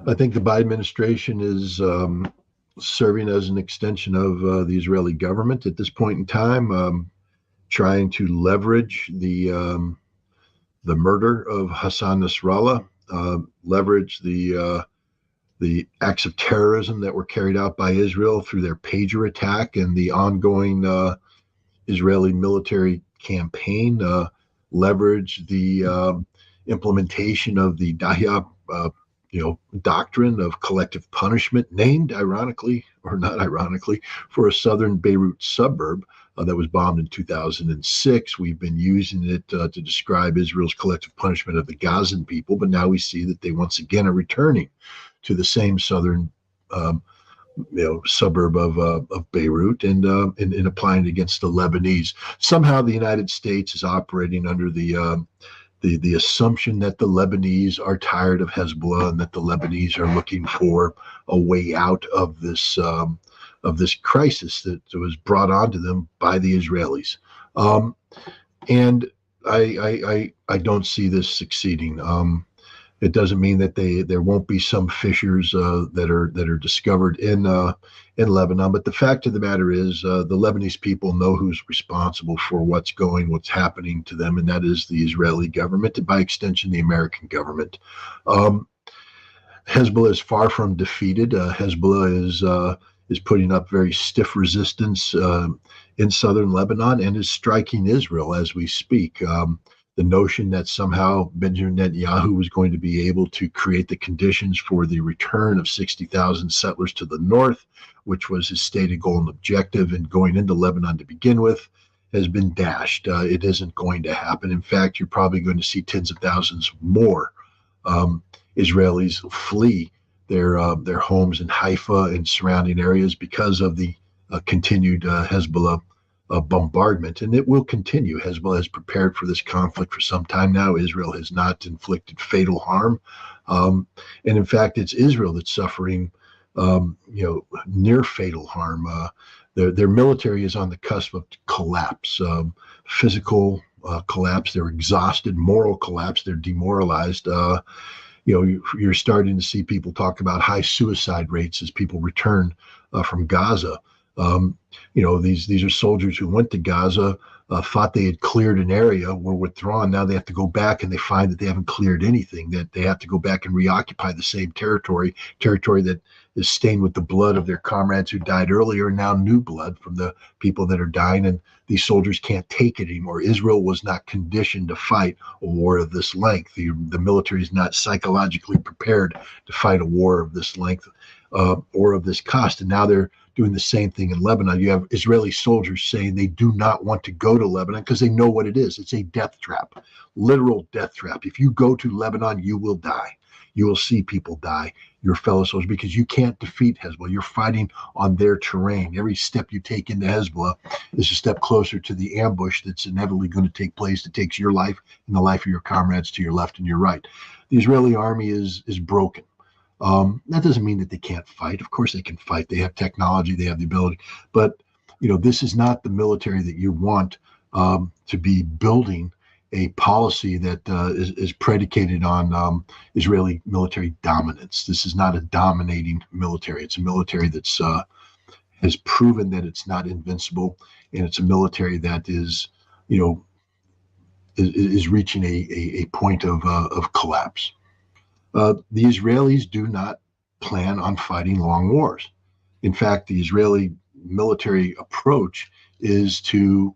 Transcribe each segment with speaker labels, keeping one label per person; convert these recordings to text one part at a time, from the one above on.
Speaker 1: I think the Biden administration is serving as an extension of the Israeli government at this point in time, trying to leverage the murder of Hassan Nasrallah, leverage the acts of terrorism that were carried out by Israel through their pager attack and the ongoing Israeli military campaign, leverage the implementation of the Dahya doctrine of collective punishment, named ironically, or not ironically, for a southern Beirut suburb that was bombed in 2006. We've been using it to describe Israel's collective punishment of the Gazan people, but now we see that they once again are returning to the same southern suburb of Beirut and applying it against the Lebanese. Somehow the United States is operating under the assumption that the Lebanese are tired of Hezbollah and that the Lebanese are looking for a way out of this crisis that was brought onto them by the Israelis. And I don't see this succeeding. It doesn't mean that there won't be some fissures that are discovered in Lebanon, but the fact of the matter is the Lebanese people know who's responsible for what's happening to them, and that is the Israeli government, and by extension, the American government. Hezbollah is far from defeated. Hezbollah is putting up very stiff resistance in southern Lebanon and is striking Israel as we speak. The notion that somehow Benjamin Netanyahu was going to be able to create the conditions for the return of 60,000 settlers to the north, which was his stated goal and objective in going into Lebanon to begin with, has been dashed. It isn't going to happen. In fact, you're probably going to see tens of thousands more Israelis flee their homes in Haifa and surrounding areas because of the continued Hezbollah bombardment, and it will continue. Hezbollah has prepared for this conflict for some time now. Israel has not inflicted fatal harm, and in fact, it's Israel that's suffering, near fatal harm. Their military is on the cusp of collapse, physical collapse. They're exhausted, moral collapse. They're demoralized. You're starting to see people talk about high suicide rates as people return from Gaza. These are soldiers who went to Gaza, thought they had cleared an area, were withdrawn. Now they have to go back and they find that they haven't cleared anything, that they have to go back and reoccupy the same territory that is stained with the blood of their comrades who died earlier, and now new blood from the people that are dying. And these soldiers can't take it anymore. Israel was not conditioned to fight a war of this length. The military is not psychologically prepared to fight a war of this length or of this cost. And now they're doing the same thing in Lebanon. You have Israeli soldiers saying they do not want to go to Lebanon because they know what it is. It's a death trap, literal death trap. If you go to Lebanon, you will die. You will see people die, your fellow soldiers, because you can't defeat Hezbollah. You're fighting on their terrain. Every step you take into Hezbollah is a step closer to the ambush that's inevitably going to take place that takes your life and the life of your comrades to your left and your right. The Israeli army is broken. That doesn't mean that they can't fight. Of course they can fight. They have technology. They have the ability. But, this is not the military that you want to be building a policy that is predicated on Israeli military dominance. This is not a dominating military. It's a military that's has proven that it's not invincible, and it's a military that is reaching a point of collapse. The Israelis do not plan on fighting long wars. In fact, the Israeli military approach is to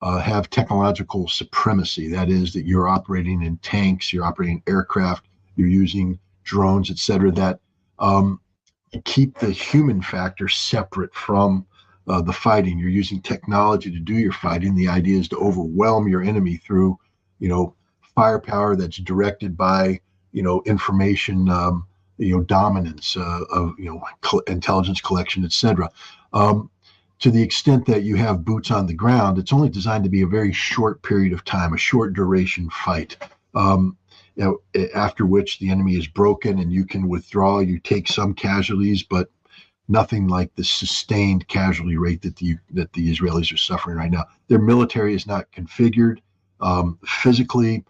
Speaker 1: have technological supremacy. That is, that you're operating in tanks, you're operating aircraft, you're using drones, etc., that keep the human factor separate from the fighting. You're using technology to do your fighting. The idea is to overwhelm your enemy through, firepower that's directed by information, dominance of, intelligence collection, etc. To the extent that you have boots on the ground, it's only designed to be a very short period of time, a short duration fight, after which the enemy is broken and you can withdraw. You take some casualties, but nothing like the sustained casualty rate that the Israelis are suffering right now. Their military is not configured physically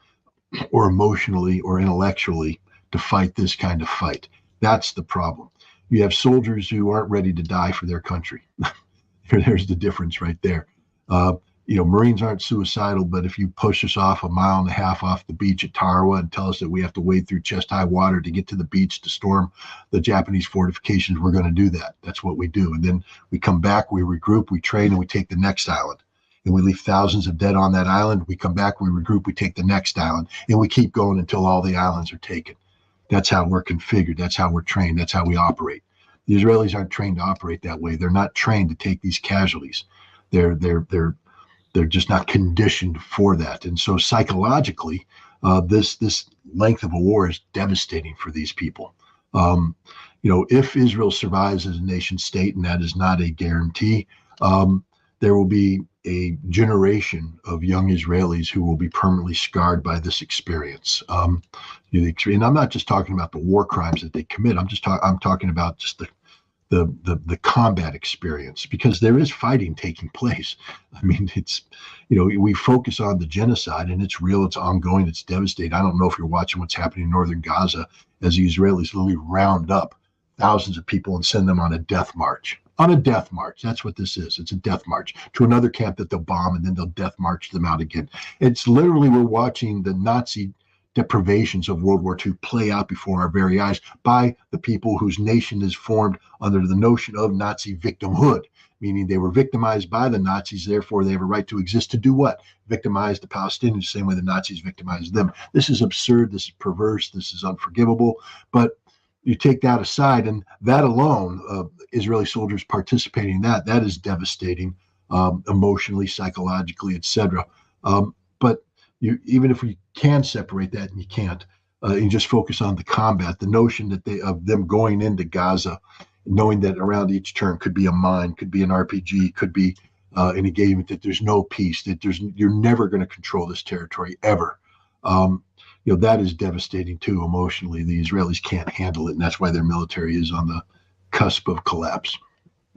Speaker 1: or emotionally or intellectually to fight this kind of fight. That's the problem. You have soldiers who aren't ready to die for their country. There's the difference right there. Marines aren't suicidal, but if you push us off 1.5 miles off the beach at Tarawa and tell us that we have to wade through chest-high water to get to the beach to storm the Japanese fortifications, we're going to do that. That's what we do. And then we come back, we regroup, we train, and we take the next island. And we leave thousands of dead on that island. We come back, we regroup, we take the next island, and we keep going until all the islands are taken. That's how we're configured. That's how we're trained. That's how we operate. The Israelis aren't trained to operate that way. They're not trained to take these casualties. They're just not conditioned for that. And so psychologically, this length of a war is devastating for these people. If Israel survives as a nation state, and that is not a guarantee, there will be a generation of young Israelis who will be permanently scarred by this experience. And I'm not just talking about the war crimes that they commit. I'm talking about just the combat experience, because there is fighting taking place. I mean, it's, we focus on the genocide, and it's real, it's ongoing, it's devastating. I don't know if you're watching what's happening in northern Gaza as the Israelis literally round up thousands of people and send them on a death march. On a death march. That's what this is. It's a death march to another camp that they'll bomb, and then they'll death march them out again. It's literally, we're watching the Nazi deprivations of World War II play out before our very eyes by the people whose nation is formed under the notion of Nazi victimhood, meaning they were victimized by the Nazis, therefore they have a right to exist to do what? Victimize the Palestinians the same way the Nazis victimized them. This is absurd, this is perverse, this is unforgivable, but you take that aside, and that alone, Israeli soldiers participating in that is devastating, emotionally, psychologically, etc. But even if we can separate that, and you can't, and just focus on the combat, the notion that of them going into Gaza, knowing that around each turn could be a mine, could be an RPG, could be an engagement, that there's no peace, that you're never going to control this territory ever. That is devastating too emotionally. The Israelis can't handle it, and that's why their military is on the cusp of collapse,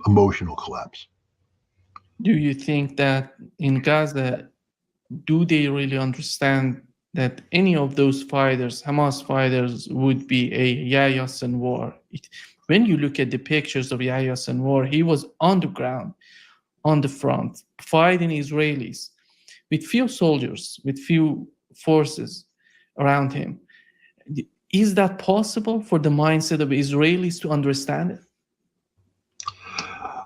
Speaker 1: emotional collapse.
Speaker 2: Do you think that in Gaza, do they really understand that any of those fighters, Hamas fighters, would be a Yahya Sinwar? When you look at the pictures of Yahya Sinwar, he was on the ground, on the front, fighting Israelis with few soldiers, with few forces around him. Is that possible for the mindset of Israelis to understand it?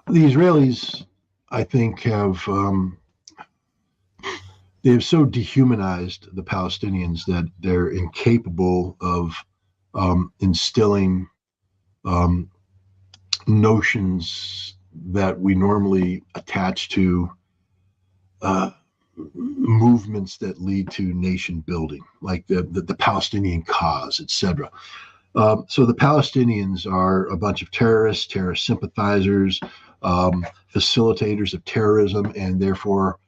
Speaker 1: The Israelis, I think, they have so dehumanized the Palestinians that they're incapable of instilling notions that we normally attach to movements that lead to nation building, like the Palestinian cause, etc. So the Palestinians are a bunch of terrorists, terrorist sympathizers, facilitators of terrorism, and therefore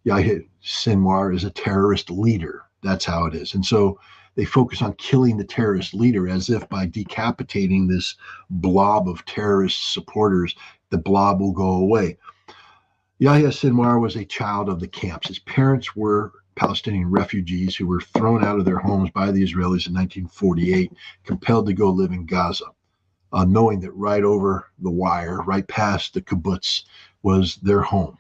Speaker 1: Yahya Sinwar is a terrorist leader. That's how it is. And so they focus on killing the terrorist leader, as if by decapitating this blob of terrorist supporters, the blob will go away. Yahya Sinwar was a child of the camps. His parents were Palestinian refugees who were thrown out of their homes by the Israelis in 1948, compelled to go live in Gaza, knowing that right over the wire, right past the kibbutz, was their home.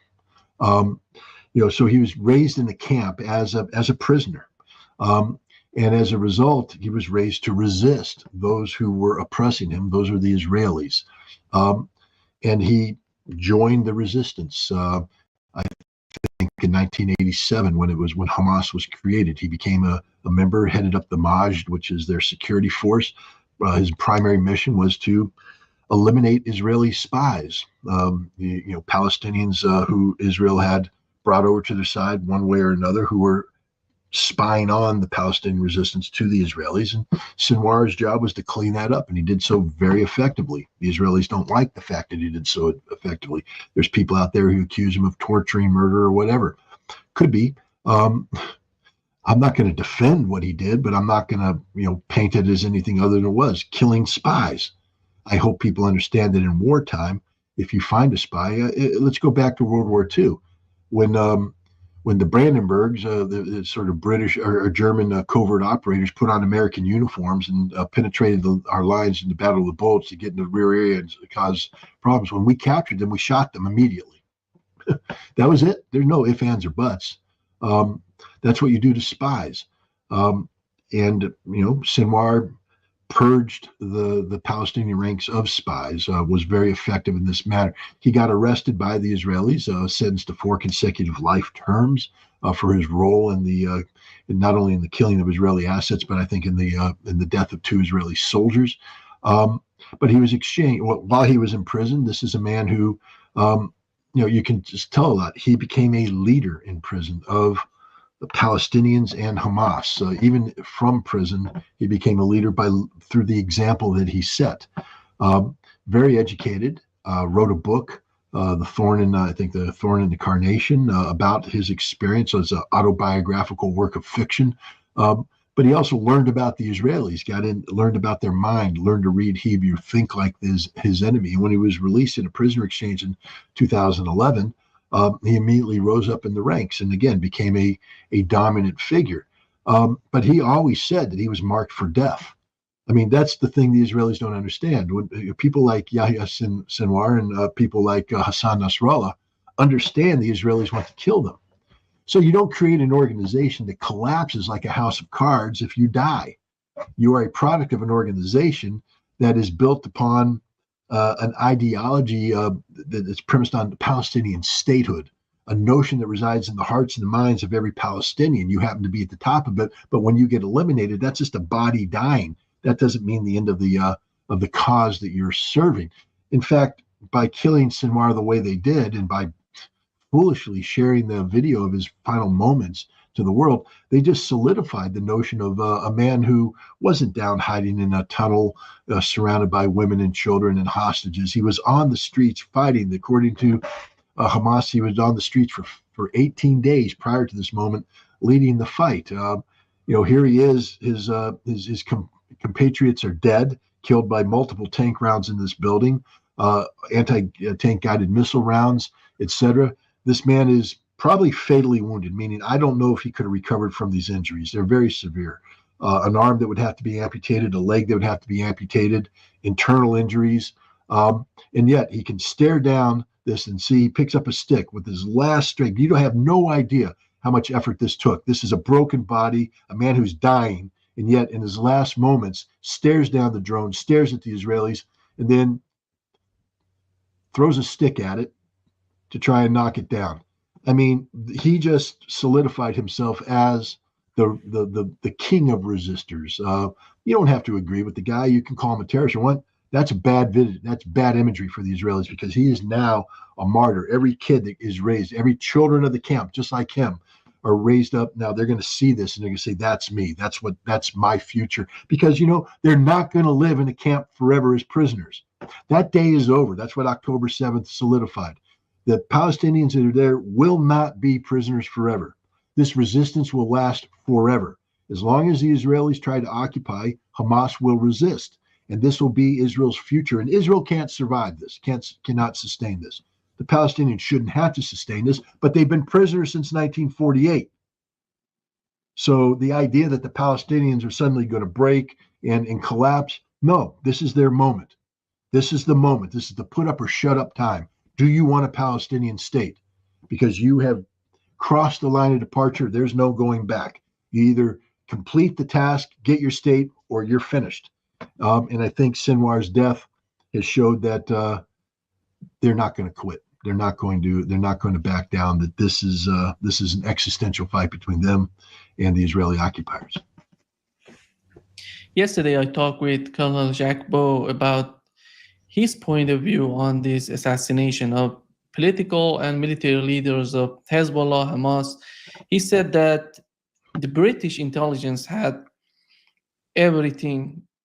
Speaker 1: So he was raised in the camp as a prisoner. And as a result, he was raised to resist those who were oppressing him. Those are the Israelis. And he joined the resistance. I think in 1987, when Hamas was created, he became a member, headed up the Majd, which is their security force. His primary mission was to eliminate Israeli spies, Palestinians who Israel had brought over to their side one way or another, who were spying on the Palestinian resistance to the Israelis. And Sinwar's job was to clean that up, and he did so very effectively. The Israelis don't like the fact that he did so effectively. There's people out there who accuse him of torturing, murder, or whatever. Could be. I'm not going to defend what he did, but I'm not going to, paint it as anything other than it was, killing spies. I hope people understand that in wartime, if you find a spy, let's go back to World War II. When when the Brandenburgs, the sort of British or German covert operators, put on American uniforms and penetrated our lines in the Battle of the Bulge to get in the rear area and cause problems. When we captured them, we shot them immediately. That was it. There's no ifs, ands, or buts. That's what you do to spies. And Sinwar purged the Palestinian ranks of spies, was very effective in this matter. He got arrested by the Israelis, sentenced to 4 consecutive life terms for his role in not only in the killing of Israeli assets, but I think in the death of 2 Israeli soldiers. But he was exchanged while he was in prison. This is a man who, you can just tell a lot. He became a leader in prison of the Palestinians and Hamas. Even from prison, he became a leader through the example that he set. Very educated, wrote a book, The Thorn in the Carnation, about his experience as an autobiographical work of fiction. But he also learned about the Israelis, learned about their mind, learned to read Hebrew, think like his enemy. And when he was released in a prisoner exchange in 2011, he immediately rose up in the ranks and again became a dominant figure. But he always said that he was marked for death. I mean, that's the thing the Israelis don't understand. When people like Yahya Sinwar and people like Hassan Nasrallah understand the Israelis want to kill them. So you don't create an organization that collapses like a house of cards if you die. You are a product of an organization that is built upon an ideology that is premised on the Palestinian statehood, a notion that resides in the hearts and the minds of every Palestinian. You happen to be at the top of it, but when you get eliminated, that's just a body dying. That doesn't mean the end of the cause that you're serving. In fact, by killing Sinwar the way they did, and by foolishly sharing the video of his final moments to the world, they just solidified the notion of a man who wasn't down hiding in a tunnel surrounded by women and children and hostages. He was on the streets fighting. According to Hamas, he was on the streets for 18 days prior to this moment, leading the fight. Here he is. His compatriots are dead, killed by multiple tank rounds in this building, anti-tank guided missile rounds, etc. This man is probably fatally wounded, meaning I don't know if he could have recovered from these injuries. They're very severe. An arm that would have to be amputated, a leg that would have to be amputated, internal injuries. And yet he can stare down this and see, he picks up a stick with his last strength. You don't have no idea how much effort this took. This is a broken body, a man who's dying, and yet in his last moments stares down the drone, stares at the Israelis, and then throws a stick at it to try and knock it down. I mean, he just solidified himself as the king of resistors. You don't have to agree with the guy. You can call him a terrorist or what. That's bad imagery for the Israelis, because he is now a martyr. Every kid that is raised, every children of the camp, just like him, are raised up. Now they're going to see this and they're going to say, that's me. That's my future. Because, they're not going to live in a camp forever as prisoners. That day is over. That's what October 7th solidified. The Palestinians that are there will not be prisoners forever. This resistance will last forever. As long as the Israelis try to occupy, Hamas will resist. And this will be Israel's future. And Israel can't survive this, cannot sustain this. The Palestinians shouldn't have to sustain this, but they've been prisoners since 1948. So the idea that the Palestinians are suddenly going to break and collapse, no, this is their moment. This is the moment. This is the put up or shut up time. Do you want a Palestinian state? Because you have crossed the line of departure. There's no going back. You either complete the task, get your state, or you're finished. And I think Sinwar's death has showed that they're not going to quit. They're not going to back down. That this is an existential fight between them and the Israeli occupiers.
Speaker 2: Yesterday, I talked with Colonel Jacques Beau about his point of view on this assassination of political and military leaders of Hezbollah, Hamas. He said that the British intelligence had every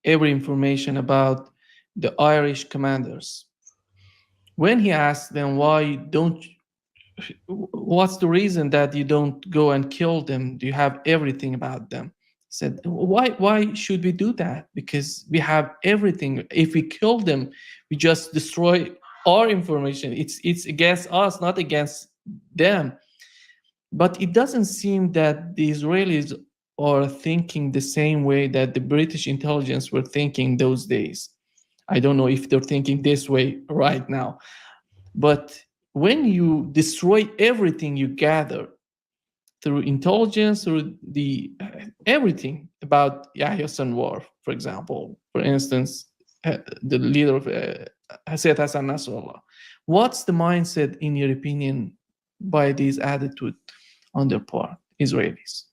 Speaker 2: information about the Irish commanders. When he asked them what's the reason that you don't go and kill them? Do you have everything about them? He said, why should we do that? Because we have everything. If we kill them, we just destroy our information. It's against us, not against them. But it doesn't seem that the Israelis are thinking the same way that the British intelligence were thinking those days. I don't know if they're thinking this way right now. But when you destroy everything you gather through intelligence, through the everything about Yahya Sinwar, for example, for instance, the leader of Hazrat Hassan Nasrallah, what's the mindset, in your opinion, by this attitude on their part, Israelis?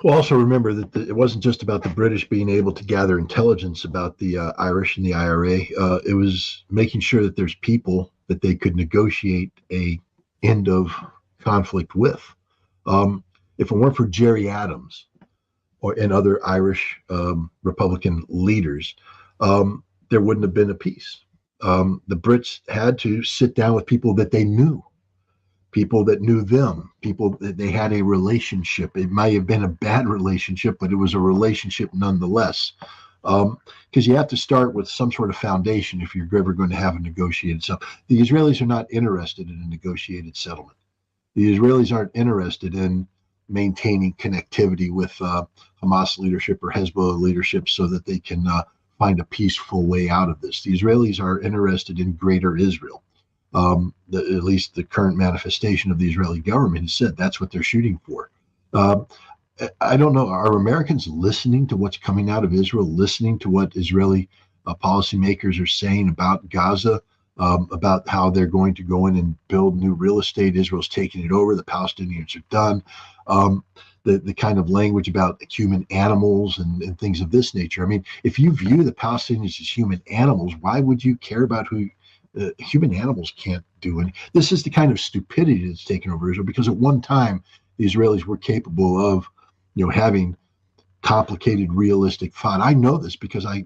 Speaker 1: Well, also remember that it wasn't just about the British being able to gather intelligence about the Irish and the IRA. It was making sure that there's people that they could negotiate a end of conflict with. If it weren't for Gerry Adams and other Irish Republican leaders, there wouldn't have been a peace. The Brits had to sit down with people that they knew, people that knew them, people that they had a relationship. It might have been a bad relationship, but it was a relationship nonetheless. Because you have to start with some sort of foundation if you're ever going to have a negotiated settlement. The Israelis are not interested in a negotiated settlement. The Israelis aren't interested in maintaining connectivity with Hamas leadership or Hezbollah leadership so that they can find a peaceful way out of this. The Israelis are interested in greater Israel. At least the current manifestation of the Israeli government has said that's what they're shooting for. I don't know. Are Americans listening to what's coming out of Israel, listening to what Israeli policymakers are saying about Gaza, about how they're going to go in and build new real estate? Israel's taking it over. The Palestinians are done. The kind of language about human animals and things of this nature. I mean, if you view the Palestinians as human animals, why would you care about who human animals can't do? And this is the kind of stupidity that's taken over Israel, because at one time the Israelis were capable of, having complicated, realistic thought. I know this because I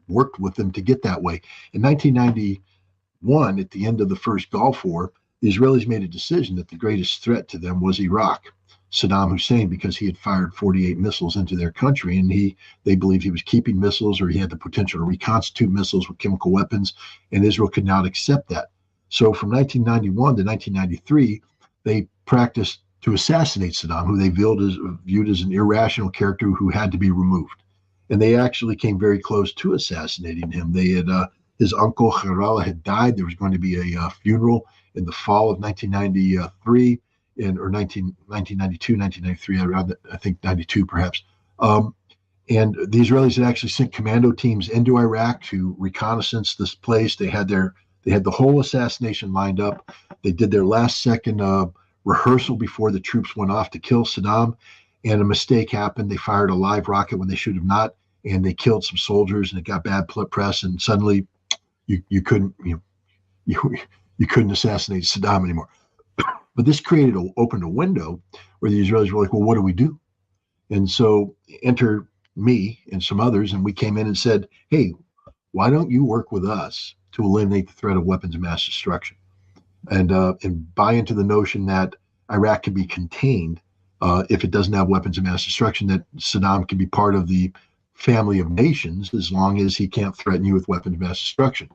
Speaker 1: worked with them to get that way. In 1991, at the end of the first Gulf War, the Israelis made a decision that the greatest threat to them was Iraq, Saddam Hussein, because he had fired 48 missiles into their country, and they believed he was keeping missiles, or he had the potential to reconstitute missiles with chemical weapons, and Israel could not accept that. So from 1991 to 1993, they practiced to assassinate Saddam, who they viewed as an irrational character who had to be removed. And they actually came very close to assassinating him. They had his uncle Kharala had died. There was going to be a funeral in the fall of 1993, or 1992, 1993, around I think 92 perhaps. And the Israelis had actually sent commando teams into Iraq to reconnaissance this place. They had the whole assassination lined up. They did their last second rehearsal before the troops went off to kill Saddam, and a mistake happened. They fired a live rocket when they should have not, and they killed some soldiers, and it got bad press. And suddenly, you couldn't you couldn't assassinate Saddam anymore. But this opened a window where the Israelis were like, well, what do we do? And so enter me and some others, and we came in and said, hey, why don't you work with us to eliminate the threat of weapons of mass destruction, and buy into the notion that Iraq can be contained if it doesn't have weapons of mass destruction, that Saddam can be part of the family of nations as long as he can't threaten you with weapons of mass destruction.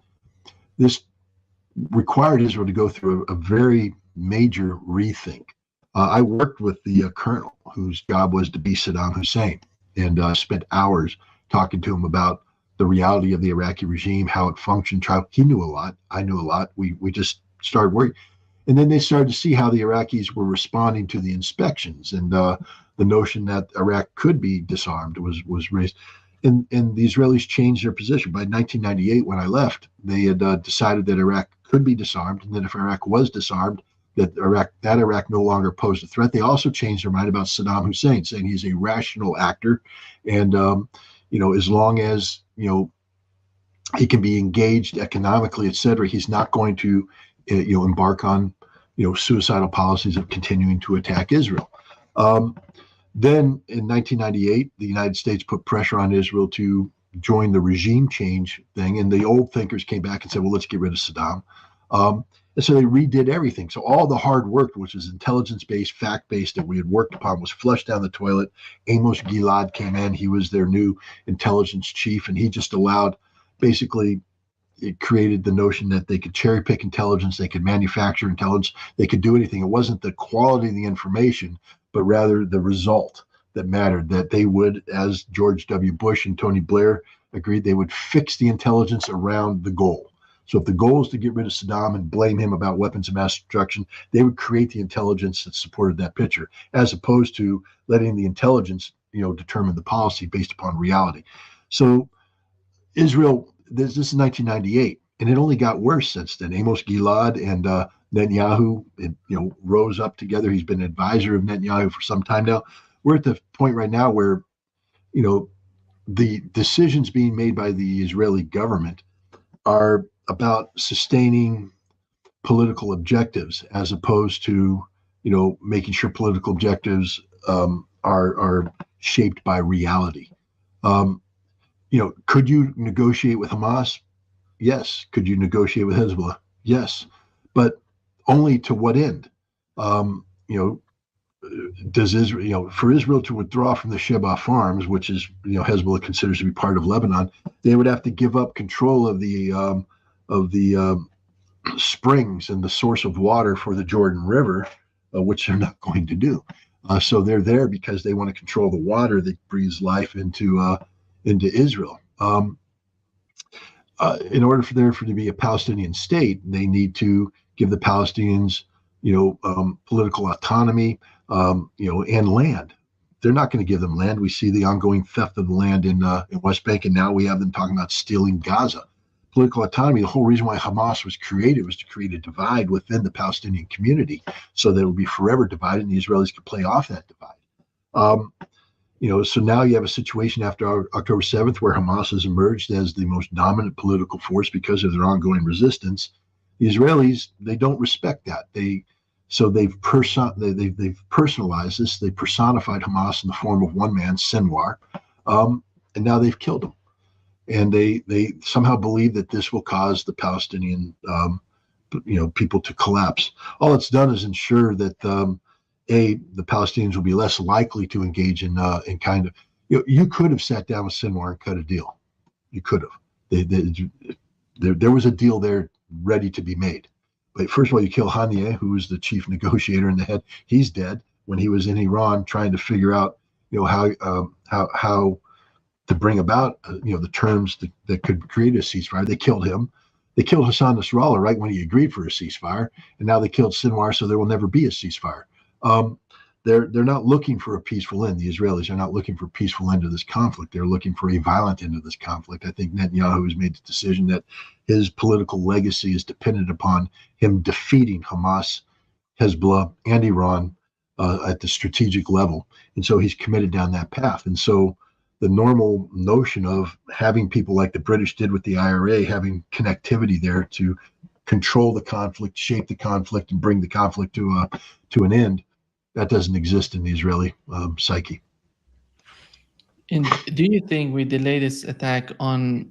Speaker 1: This required Israel to go through a very major rethink. I worked with the colonel whose job was to be Saddam Hussein, and spent hours talking to him about the reality of the Iraqi regime, how it functioned. He knew a lot. I knew a lot. We just started working. And then they started to see how the Iraqis were responding to the inspections, and the notion that Iraq could be disarmed was raised. And the Israelis changed their position. By 1998, when I left, they had decided that Iraq could be disarmed, and that if Iraq was disarmed, that Iraq no longer posed a threat. They also changed their mind about Saddam Hussein, saying he's a rational actor, and as long as he can be engaged economically, etc., he's not going to embark on suicidal policies of continuing to attack Israel. Then in 1998, the United States put pressure on Israel to join the regime change thing, and the old thinkers came back and said, well, let's get rid of Saddam. And so they redid everything. So all the hard work, which was intelligence-based, fact-based, that we had worked upon, was flushed down the toilet. Amos Gilad came in. He was their new intelligence chief, and he just allowed basically it created the notion that they could cherry pick intelligence, they could manufacture intelligence, they could do anything. It wasn't the quality of the information, but rather the result that mattered, that they would, as George W. Bush and Tony Blair agreed, they would fix the intelligence around the goal. So if the goal is to get rid of Saddam and blame him about weapons of mass destruction, they would create the intelligence that supported that picture, as opposed to letting the intelligence, determine the policy based upon reality. So Israel, this is 1998, and it only got worse since then. Amos Gilad and Netanyahu, rose up together. He's been an advisor of Netanyahu for some time now. We're at the point right now where, the decisions being made by the Israeli government are about sustaining political objectives, as opposed to, making sure political objectives are shaped by reality. Could you negotiate with Hamas? Yes. Could you negotiate with Hezbollah? Yes. But only to what end? Does Israel, for Israel to withdraw from the Sheba Farms, which is, Hezbollah considers to be part of Lebanon, they would have to give up control of the springs and the source of water for the Jordan River, which they're not going to do. So they're there because they want to control the water that breathes life into Israel. In order for there to be a Palestinian state, they need to give the Palestinians, political autonomy, and land. They're not going to give them land. We see the ongoing theft of the land in West Bank, and now we have them talking about stealing Gaza. Political autonomy, the whole reason why Hamas was created was to create a divide within the Palestinian community so that it would be forever divided and the Israelis could play off that divide. So now you have a situation after October 7th where Hamas has emerged as the most dominant political force because of their ongoing resistance. The Israelis, they don't respect that. They've personalized this. They personified Hamas in the form of one man, Sinwar, and now they've killed him. And they somehow believe that this will cause the Palestinian, people to collapse. All it's done is ensure that the Palestinians will be less likely to engage in kind of, you could have sat down with Sinwar and cut a deal. You could have. There was a deal there ready to be made. But first of all, you kill Haniyeh, who was the chief negotiator in the head. He's dead when he was in Iran trying to figure out, how to bring about, the terms that could create a ceasefire. They killed him. They killed Hassan Nasrallah right when he agreed for a ceasefire, and now they killed Sinwar, so there will never be a ceasefire. They're not looking for a peaceful end. The Israelis are not looking for a peaceful end to this conflict. They're looking for a violent end to this conflict. I think Netanyahu has made the decision that his political legacy is dependent upon him defeating Hamas, Hezbollah, and Iran at the strategic level. And so he's committed down that path. And so the normal notion of having people like the British did with the IRA, having connectivity there to control the conflict, shape the conflict, and bring the conflict to an end, that doesn't exist in the Israeli psyche.
Speaker 2: And do you think with the latest attack on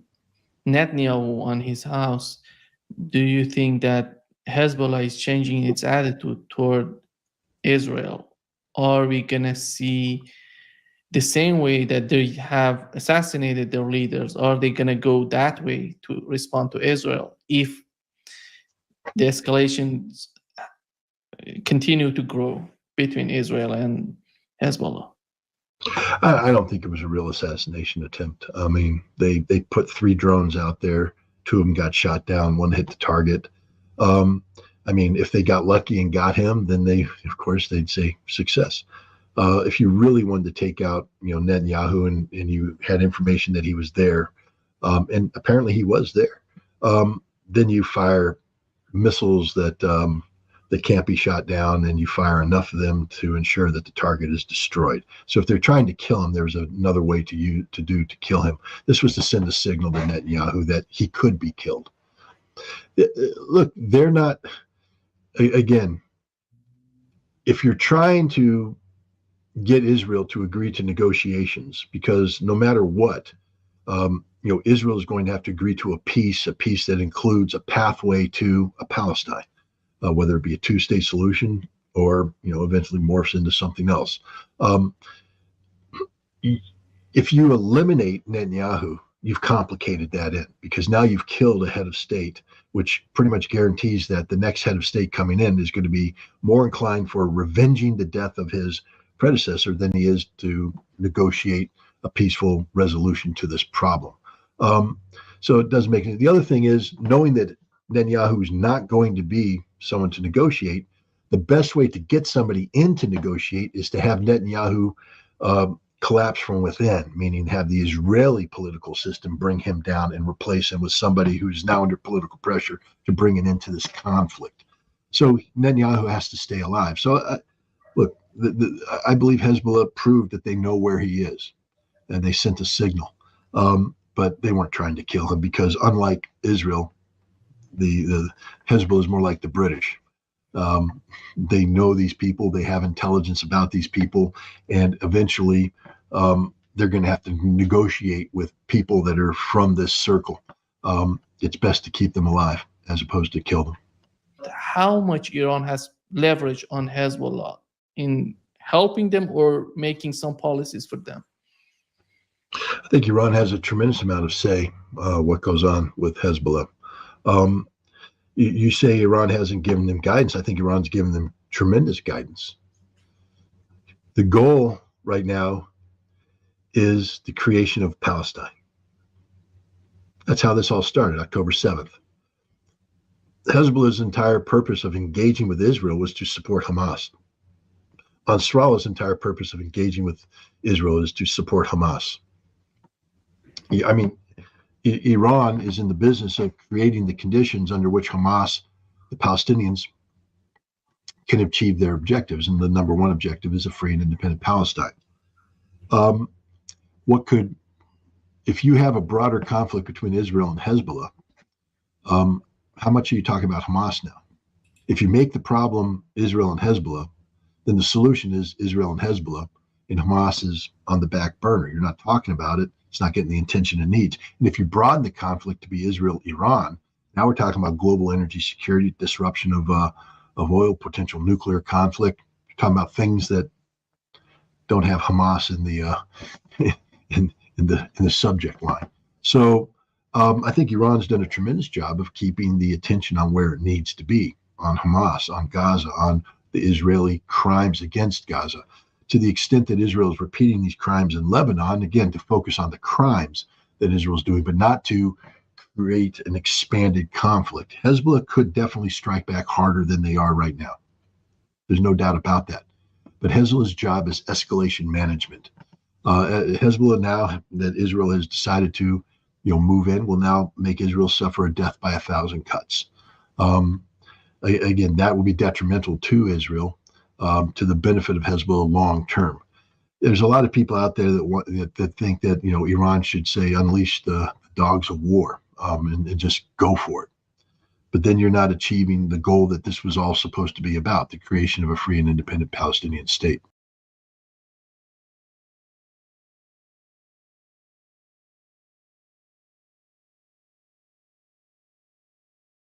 Speaker 2: Netanyahu on his house, do you think that Hezbollah is changing its attitude toward Israel? Or are we going to see the same way that they have assassinated their leaders? Or are they going to go that way to respond to Israel if the escalations continue to grow between Israel and Hezbollah?
Speaker 1: I don't think it was a real assassination attempt. I mean, they put 3 drones out there. 2 of them got shot down. 1 hit the target. I mean, if they got lucky and got him, then they'd say success. If you really wanted to take out, Netanyahu and you had information that he was there, and apparently he was there, then you fire missiles that can't be shot down, and you fire enough of them to ensure that the target is destroyed. So if they're trying to kill him, there's another way to kill him. This was to send a signal to Netanyahu that he could be killed. Look, they're not, again, if you're trying to get Israel to agree to negotiations, because no matter what, Israel is going to have to agree to a peace that includes a pathway to a Palestine. Whether it be a 2-state solution or, eventually morphs into something else. If you eliminate Netanyahu, you've complicated that in, because now you've killed a head of state, which pretty much guarantees that the next head of state coming in is going to be more inclined for revenging the death of his predecessor than he is to negotiate a peaceful resolution to this problem. So it doesn't make any. The other thing is, knowing that Netanyahu is not going to be someone to negotiate, the best way to get somebody in to negotiate is to have Netanyahu collapse from within, meaning have the Israeli political system bring him down and replace him with somebody who's now under political pressure to bring it into this conflict. So Netanyahu has to stay alive. So look, I believe Hezbollah proved that they know where he is, and they sent a signal. But they weren't trying to kill him, because unlike Israel, the Hezbollah is more like the British. They know these people, they have intelligence about these people, and eventually they're going to have to negotiate with people that are from this circle. It's best to keep them alive as opposed to kill them.
Speaker 2: How much Iran has leverage on Hezbollah in helping them or making some policies for them?
Speaker 1: I think Iran has a tremendous amount of say what goes on with Hezbollah. You say Iran hasn't given them guidance. I think Iran's given them tremendous guidance. The goal right now is the creation of Palestine. That's how this all started, October 7th. Hezbollah's entire purpose of engaging with Israel was to support Hamas. Nasrallah's entire purpose of engaging with Israel is to support Hamas. I mean, Iran is in the business of creating the conditions under which Hamas, the Palestinians, can achieve their objectives. And the number one objective is a free and independent Palestine. If you have a broader conflict between Israel and Hezbollah, how much are you talking about Hamas now? If you make the problem Israel and Hezbollah, then the solution is Israel and Hezbollah, and Hamas is on the back burner. You're not talking about it. It's not getting the attention it needs. And if you broaden the conflict to be Israel-Iran, now we're talking about global energy security, disruption of oil, potential nuclear conflict. You're talking about things that don't have Hamas in the subject line. So I think Iran's done a tremendous job of keeping the attention on where it needs to be, on Hamas, on Gaza, on the Israeli crimes against Gaza. To the extent that Israel is repeating these crimes in Lebanon, again, to focus on the crimes that Israel's doing, but not to create an expanded conflict. Hezbollah could definitely strike back harder than they are right now. There's no doubt about that. But Hezbollah's job is escalation management. Hezbollah, now that Israel has decided to move in, will now make Israel suffer a death by 1,000 cuts. Again, that will be detrimental to Israel, to the benefit of Hezbollah long term. There's a lot of people out there that think that Iran should say unleash the dogs of war and just go for it. But then you're not achieving the goal that this was all supposed to be about, the creation of a free and independent Palestinian state.